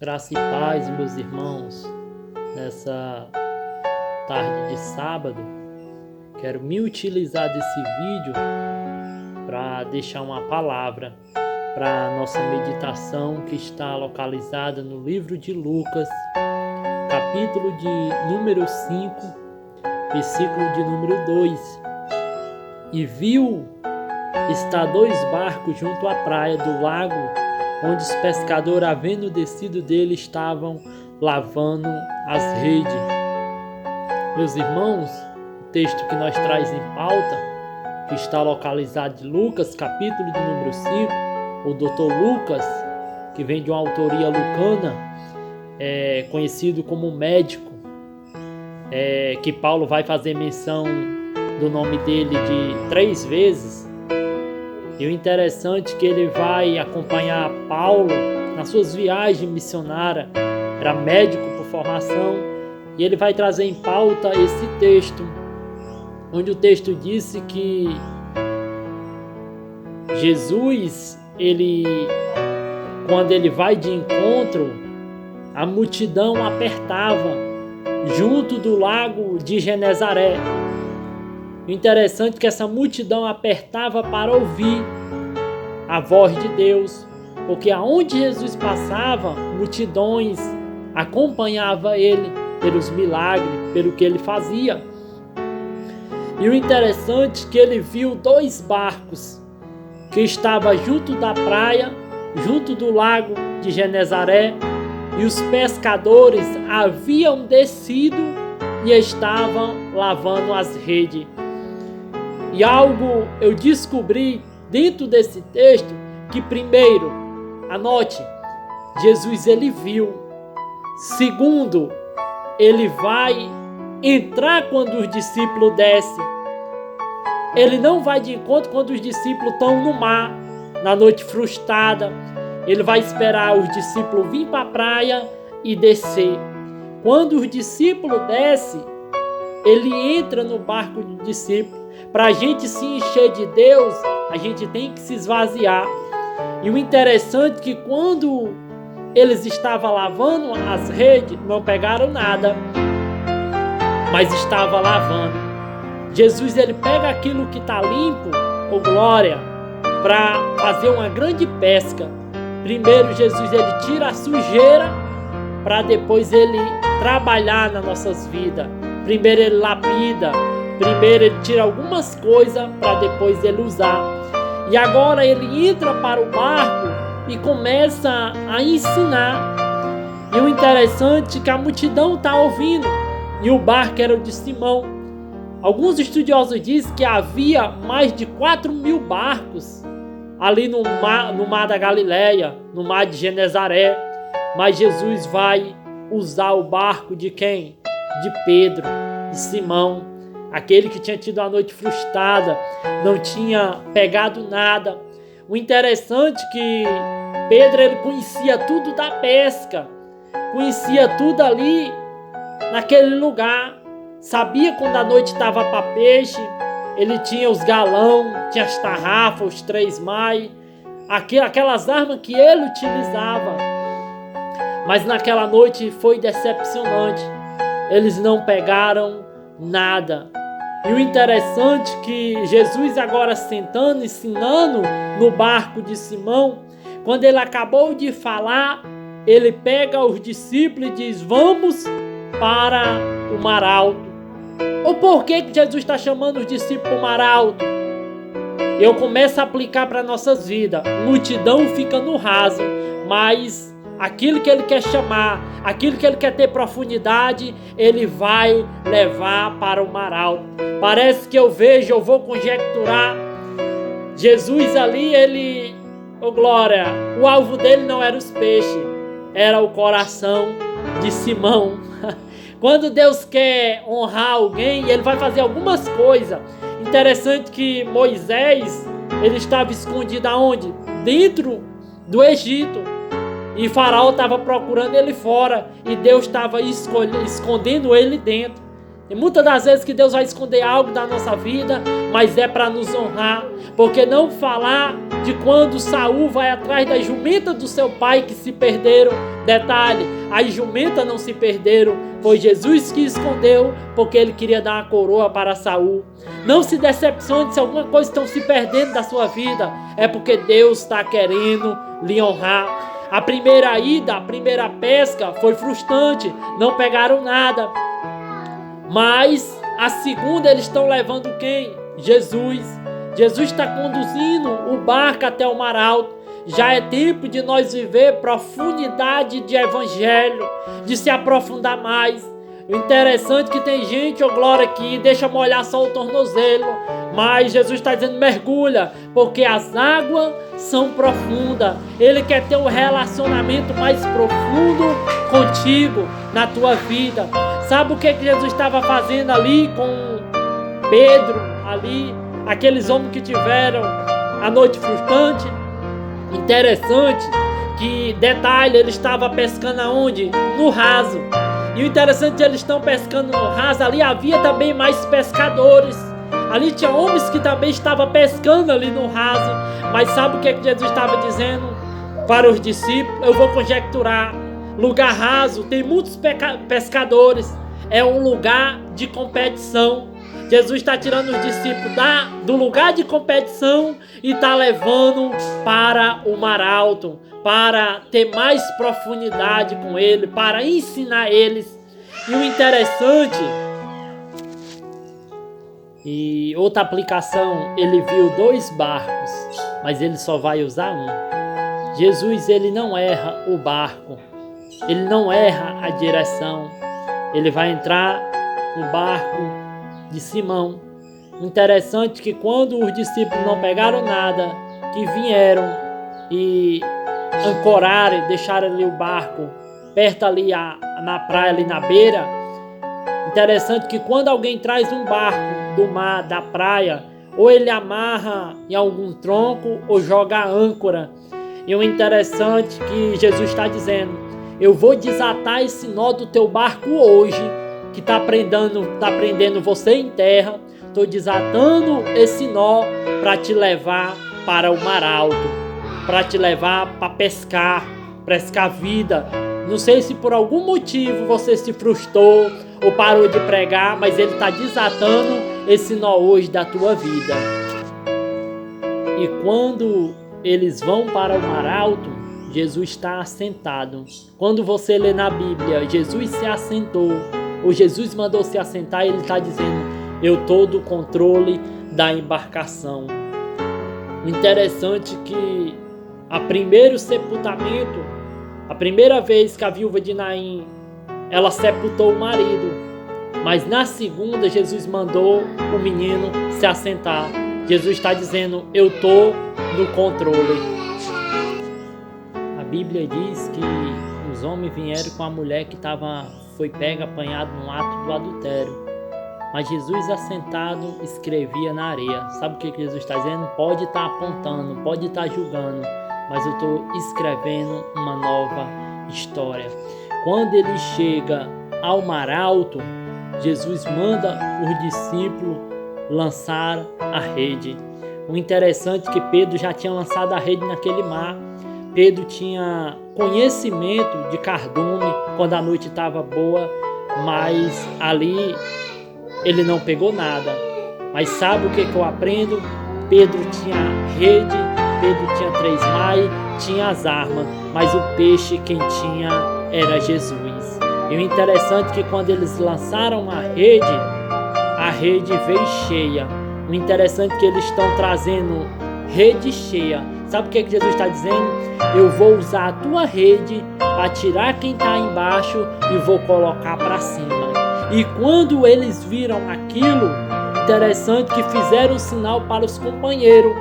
Graça e paz, meus irmãos, nessa tarde de sábado, quero me utilizar desse vídeo para deixar uma palavra para a nossa meditação que está localizada no livro de Lucas, capítulo de número 5, versículo de número 2. E viu estar 2 barcos junto à praia do lago, onde os pescadores, havendo descido dele, estavam lavando as redes. Meus irmãos, o texto que nós traz em pauta, que está localizado em Lucas, capítulo de número 5, o Dr. Lucas, que vem de uma autoria lucana, conhecido como médico, que Paulo vai fazer menção do nome dele de 3 vezes. E o interessante é que ele vai acompanhar Paulo nas suas viagens missionárias, era médico por formação, e ele vai trazer em pauta esse texto, onde o texto disse que Jesus, quando ele vai de encontro, a multidão apertava junto do lago de Genezaré. O interessante é que essa multidão apertava para ouvir a voz de Deus, porque aonde Jesus passava, multidões acompanhavam ele pelos milagres, pelo que ele fazia. E o interessante é que ele viu 2 barcos que estavam junto da praia, junto do lago de Genezaré, e os pescadores haviam descido e estavam lavando as redes. E algo eu descobri dentro desse texto, que primeiro, anote, Jesus ele viu. Segundo, ele vai entrar quando os discípulos descem. Ele não vai de encontro quando os discípulos estão no mar, na noite frustrada. Ele vai esperar os discípulos vir para a praia e descer. Quando os discípulos descem, ele entra no barco do discípulo. Para a gente se encher de Deus, a gente tem que se esvaziar. E o interessante é que quando eles estavam lavando as redes, não pegaram nada, mas estavam lavando. Jesus ele pega aquilo que está limpo, ou glória, para fazer uma grande pesca. Primeiro Jesus ele tira a sujeira, para depois ele trabalhar nas nossas vidas. Primeiro ele lapida. Primeiro ele tira algumas coisas para depois ele usar. E agora ele entra para o barco e começa a ensinar. E o interessante é que a multidão está ouvindo. E o barco era o de Simão. Alguns estudiosos dizem que havia mais de 4.000 barcos ali no mar da Galileia, no mar de Genezaré. Mas Jesus vai usar o barco de quem? De Pedro, de Simão. Aquele que tinha tido uma noite frustrada, não tinha pegado nada. O interessante é que Pedro ele conhecia tudo da pesca, conhecia tudo ali naquele lugar, sabia quando a noite estava para peixe, ele tinha os galão, tinha as tarrafas, os 3 mais, aquelas armas que ele utilizava. Mas naquela noite foi decepcionante, eles não pegaram nada. E o interessante é que Jesus agora sentando, ensinando no barco de Simão, quando ele acabou de falar, ele pega os discípulos e diz: vamos para o mar alto. Ou por que Jesus está chamando os discípulos para o mar alto? Eu começo a aplicar para nossas vidas. Multidão fica no raso, mas aquilo que ele quer chamar, aquilo que ele quer ter profundidade, ele vai levar para o mar alto. Parece que eu vou conjecturar. Jesus ali, glória, o alvo dele não era os peixes, era o coração de Simão. Quando Deus quer honrar alguém, ele vai fazer algumas coisas. Interessante que Moisés, ele estava escondido aonde? Dentro do Egito. E Faraó estava procurando ele fora. E Deus estava escondendo ele dentro. Tem muitas das vezes que Deus vai esconder algo da nossa vida, mas é para nos honrar. Porque não falar de quando Saul vai atrás das jumentas do seu pai que se perderam. Detalhe, as jumentas não se perderam, foi Jesus que escondeu, porque ele queria dar uma coroa para Saul. Não se decepcione se alguma coisa está se perdendo da sua vida, é porque Deus está querendo lhe honrar. A primeira ida, a primeira pesca foi frustrante, não pegaram nada. Mas a segunda eles estão levando quem? Jesus. Jesus está conduzindo o barco até o mar alto. Já é tempo de nós viver profundidade de evangelho, de se aprofundar mais. O interessante é que tem gente, glória, que deixa molhar só o tornozelo. Mas Jesus está dizendo, mergulha, porque as águas são profundas. Ele quer ter um relacionamento mais profundo contigo, na tua vida. Sabe o que Jesus estava fazendo ali com Pedro, ali, aqueles homens que tiveram a noite frustrante? Interessante que, detalhe, ele estava pescando aonde? No raso. E o interessante é que eles estão pescando no raso, ali havia também mais pescadores. Ali tinha homens que também estavam pescando ali no raso. Mas sabe o que Jesus estava dizendo para os discípulos? Eu vou conjecturar. Lugar raso, tem muitos pescadores. É um lugar de competição. Jesus está tirando os discípulos do lugar de competição e está levando para o mar alto, para ter mais profundidade com ele, para ensinar eles. E o interessante, e outra aplicação, ele viu 2 barcos, mas ele só vai usar um. Jesus, ele não erra o barco, ele não erra a direção, ele vai entrar no barco de Simão. Interessante que quando os discípulos não pegaram nada, que vieram e ancoraram, deixaram ali o barco perto ali na praia, ali na beira. Interessante que quando alguém traz um barco do mar, da praia, ou ele amarra em algum tronco ou joga a âncora. E o interessante que Jesus está dizendo, eu vou desatar esse nó do teu barco hoje, que está prendendo você em terra. Estou desatando esse nó para te levar para o mar alto, para te levar para pescar vida. Não sei se por algum motivo você se frustrou ou parou de pregar, mas ele está desatando esse nó hoje da tua vida. E quando eles vão para o mar alto, Jesus está assentado. Quando você lê na Bíblia, Jesus se assentou, ou Jesus mandou se assentar, ele está dizendo, eu estou do controle da embarcação. O interessante é que a primeiro sepultamento, a primeira vez que a viúva de Naim, ela sepultou o marido, mas na segunda Jesus mandou o menino se assentar. Jesus está dizendo, eu estou no controle. A Bíblia diz que os homens vieram com a mulher que foi pega, apanhada no ato do adultério. Mas Jesus assentado escrevia na areia. Sabe o que Jesus está dizendo? Pode estar apontando, pode estar julgando, mas eu estou escrevendo uma nova história. Quando ele chega ao mar alto, Jesus manda os discípulos lançar a rede. O interessante é que Pedro já tinha lançado a rede naquele mar. Pedro tinha conhecimento de cardume quando a noite estava boa, mas ali ele não pegou nada. Mas sabe o que eu aprendo? Pedro tinha rede, Pedro tinha 3 mai, tinha as armas, mas o peixe quem tinha era Jesus. E o interessante é que quando eles lançaram a rede veio cheia. O interessante é que eles estão trazendo rede cheia. Sabe o que Jesus está dizendo? Eu vou usar a tua rede para tirar quem está embaixo e vou colocar para cima. E quando eles viram aquilo, interessante que fizeram um sinal para os companheiros.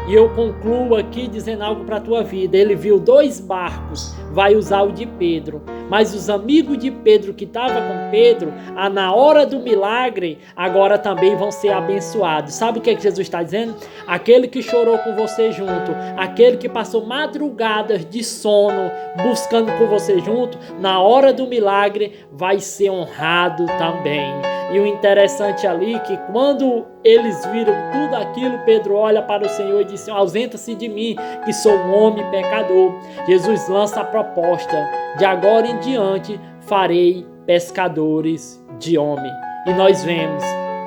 E eu concluo aqui dizendo algo para a tua vida. Ele viu 2 barcos, vai usar o de Pedro. Mas os amigos de Pedro que estavam com Pedro, na hora do milagre, agora também vão ser abençoados. Sabe o que Jesus está dizendo? Aquele que chorou com você junto, aquele que passou madrugadas de sono buscando com você junto, na hora do milagre vai ser honrado também. E o interessante ali é que quando eles viram tudo aquilo, Pedro olha para o Senhor e diz: ausenta-se de mim, que sou um homem pecador. Jesus lança a proposta: de agora em diante farei pescadores de homem. E nós vemos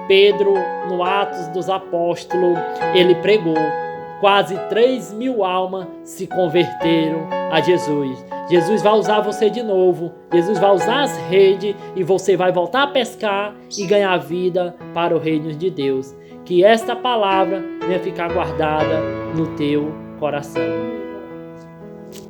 Pedro, no Atos dos Apóstolos, ele pregou. Quase 3.000 almas se converteram a Jesus. Jesus vai usar você de novo. Jesus vai usar as redes e você vai voltar a pescar e ganhar vida para o reino de Deus. Que esta palavra venha ficar guardada no teu coração.